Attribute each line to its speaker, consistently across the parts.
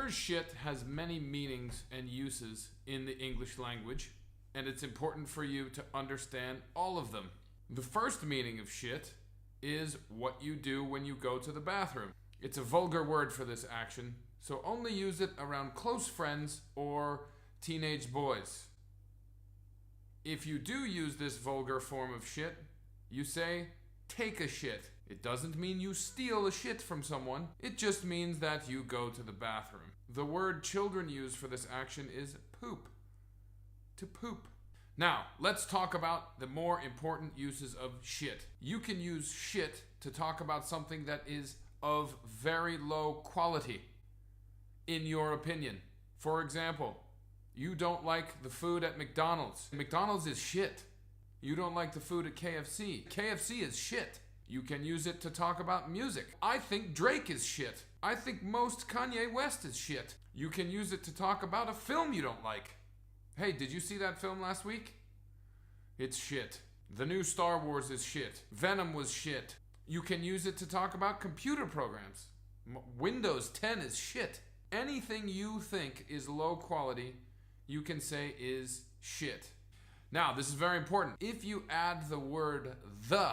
Speaker 1: word shit has many meanings and uses in the English language, and it's important for you to understand all of them. The first meaning of shit is what you do when you go to the bathroom. It's a vulgar word for this action, so only use it around close friends or teenage boys. If you do use this vulgar form of shit, you say, take a shit. It doesn't mean you steal a shit from someone. It just means that you go to the bathroom. The word children use for this action is poop. To poop. Now, let's talk about the more important uses of shit. You can use shit to talk about something that is of very low quality, in your opinion. For example, you don't like the food at McDonald's. McDonald's is shit. You don't like the food at KFC. KFC is shit. You can use it to talk about music. I think Drake is shit. I think most Kanye West is shit. You can use it to talk about a film you don't like. Hey, did you see that film last week? It's shit. The new Star Wars is shit. Venom was shit. You can use it to talk about computer programs. Windows 10 is shit. Anything you think is low quality, you can say is shit. Now, this is very important. If you add the word the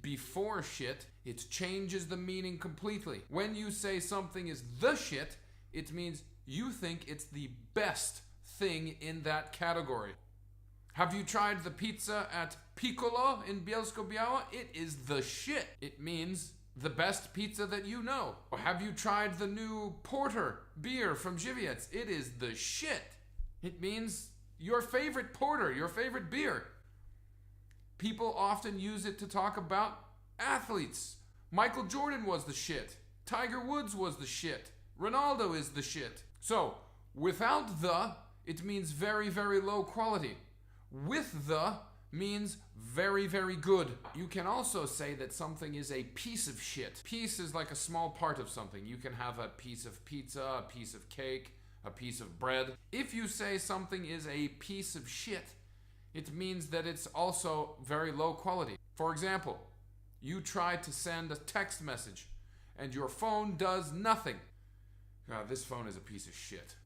Speaker 1: before shit, it changes the meaning completely. When you say something is the shit, it means you think it's the best thing in that category. Have you tried the pizza at Piccolo in Bielsko-Biała? It is the shit. It means the best pizza that you know. Have you tried the new porter beer from Żywiec? It is the shit. It means your favorite porter, your favorite beer. People often use it to talk about athletes. Michael Jordan was the shit. Tiger Woods was the shit. Ronaldo is the shit. So, without the, it means very, very low quality. With the means very, very good. You can also say that something is a piece of shit. Piece is like a small part of something. You can have a piece of pizza, a piece of cake, a piece of bread. If you say something is a piece of shit, it means that it's also very low quality. For example, you try to send a text message and your phone does nothing. God, this phone is a piece of shit.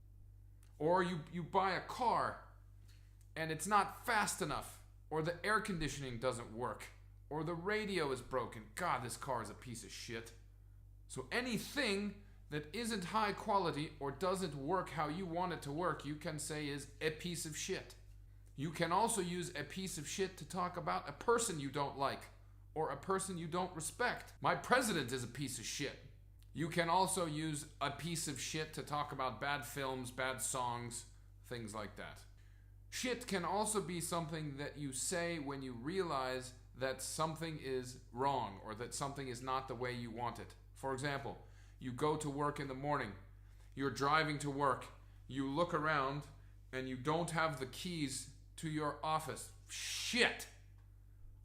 Speaker 1: Or you buy a car and it's not fast enough, or the air conditioning doesn't work, or the radio is broken. God, this car is a piece of shit. So anything that isn't high quality or doesn't work how you want it to work, you can say is a piece of shit. You can also use a piece of shit to talk about a person you don't like, or a person you don't respect. My president is a piece of shit. You can also use a piece of shit to talk about bad films, bad songs, things like that. Shit can also be something that you say when you realize that something is wrong or that something is not the way you want it. For example, you go to work in the morning, you're driving to work, you look around and you don't have the keys to your office. Shit!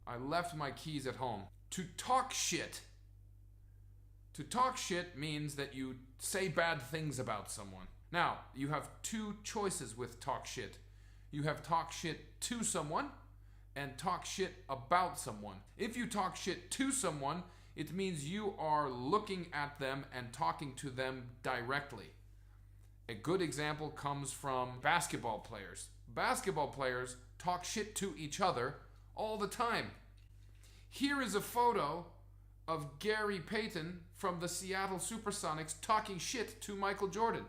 Speaker 1: I left my keys at home. To talk shit. To talk shit means that you say bad things about someone. Now, you have two choices with talk shit. You have talk shit to someone and talk shit about someone. If you talk shit to someone, it means you are looking at them and talking to them directly. A good example comes from basketball players. Basketball players talk shit to each other all the time. Here is a photo of Gary Payton from the Seattle Supersonics talking shit to Michael Jordan.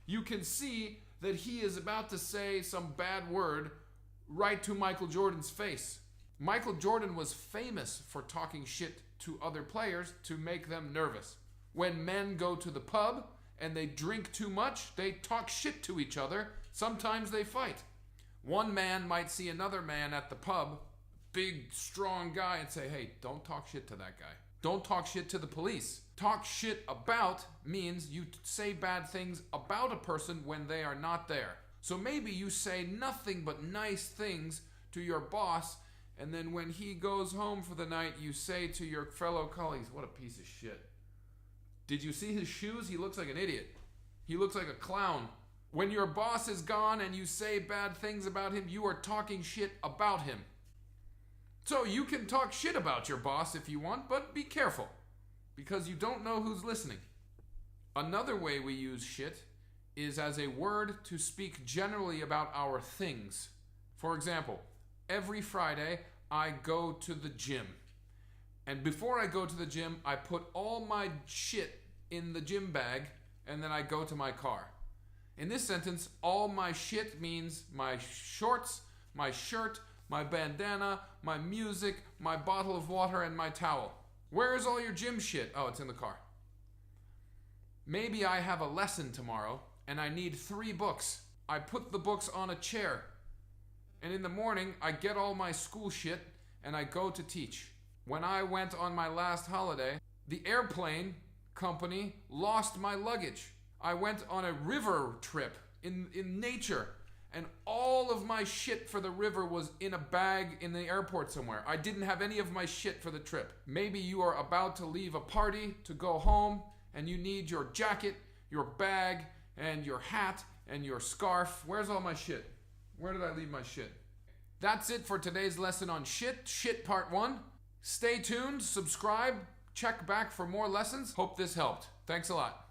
Speaker 1: You can see that he is about to say some bad word right to Michael Jordan's face. Michael Jordan was famous for talking shit to other players to make them nervous. When men go to the pub and they drink too much, they talk shit to each other. Sometimes they fight. One man might see another man at the pub, big, strong guy, and say, hey, don't talk shit to that guy. Don't talk shit to the police. Talk shit about means you say bad things about a person when they are not there. So maybe you say nothing but nice things to your boss, and then when he goes home for the night, you say to your fellow colleagues, what a piece of shit. Did you see his shoes? He looks like an idiot. He looks like a clown. When your boss is gone and you say bad things about him, you are talking shit about him. So you can talk shit about your boss if you want, but be careful, because you don't know who's listening. Another way we use shit is as a word to speak generally about our things. For example, every Friday I go to the gym. And before I go to the gym, I put all my shit in the gym bag and then I go to my car. In this sentence, all my shit means my shorts, my shirt, my bandana, my music, my bottle of water, and my towel. Where is all your gym shit? Oh, it's in the car. Maybe I have a lesson tomorrow and I need 3 books. I put the books on a chair. And in the morning, I get all my school shit and I go to teach. When I went on my last holiday, the airplane company lost my luggage. I went on a river trip in nature, and all of my shit for the river was in a bag in the airport somewhere. I didn't have any of my shit for the trip. Maybe you are about to leave a party to go home, and you need your jacket, your bag, and your hat, and your scarf. Where's all my shit? Where did I leave my shit? That's it for today's lesson on shit part 1. Stay tuned, subscribe, check back for more lessons. Hope this helped. Thanks a lot.